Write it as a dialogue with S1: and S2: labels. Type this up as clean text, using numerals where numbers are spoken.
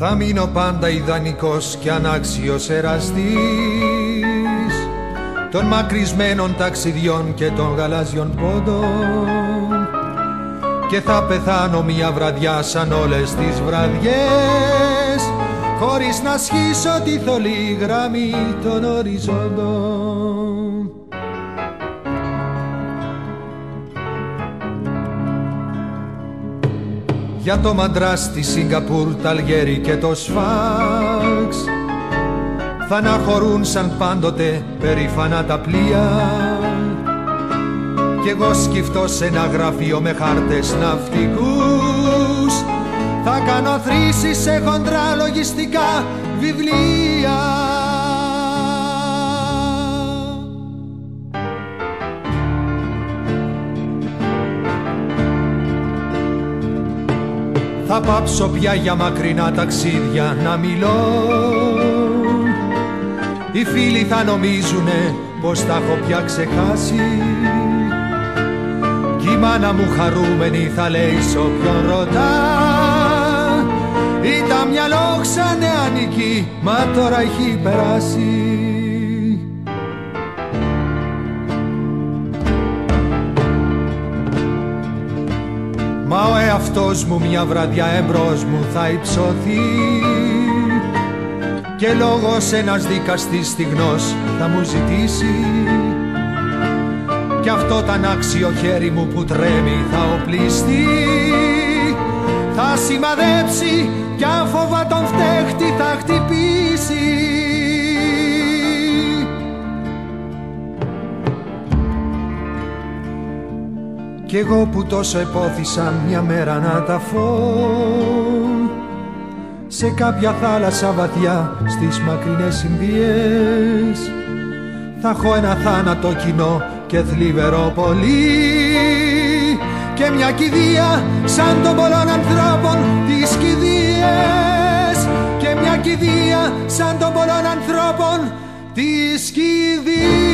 S1: Θα μείνω πάντα ιδανικός και ανάξιος εραστής των μακρισμένων ταξιδιών και των γαλάζιων πόντων, και θα πεθάνω μια βραδιά σαν όλες τις βραδιές, χωρίς να σχίσω τη θολή γραμμή των οριζόντων. Για το Μαντράς, τη Σιγκαπούρ, τα Αλγέρι και το Σφάξ θα αναχωρούν σαν πάντοτε περήφανα τα πλοία, κι εγώ σκυφτώ σε ένα γραφείο με χάρτες ναυτικούς θα κάνω θρήσεις σε χοντρά λογιστικά βιβλία. Θα πάψω πια για μακρινά ταξίδια να μιλώ, οι φίλοι θα νομίζουνε πως τα έχω πια ξεχάσει, κι η μάνα μου χαρούμενη θα λέει σ' όποιον ρωτά, ήταν μια λόξα νεανική, μα τώρα έχει περάσει. Μα ο εαυτός μου μια βραδιά εμπρός μου θα υψωθεί, και λόγος ένας δικαστής στιγνός θα μου ζητήσει, κι αυτό τ' ανάξιο χέρι μου που τρέμει θα οπλιστεί, θα σημαδέψει κι άφοβα τον φταίχτη θα χτυπήσει. Κι εγώ που τόσο επώθησα μια μέρα να ταφώ σε κάποια θάλασσα βαθιά στις μακρινές Ινδίες, θα έχω ένα θάνατο κοινό και θλιβερό πολύ, και μια κηδεία σαν των πολλών ανθρώπων τις κηδείες, και μια κηδεία σαν των πολλών ανθρώπων τις κηδείες.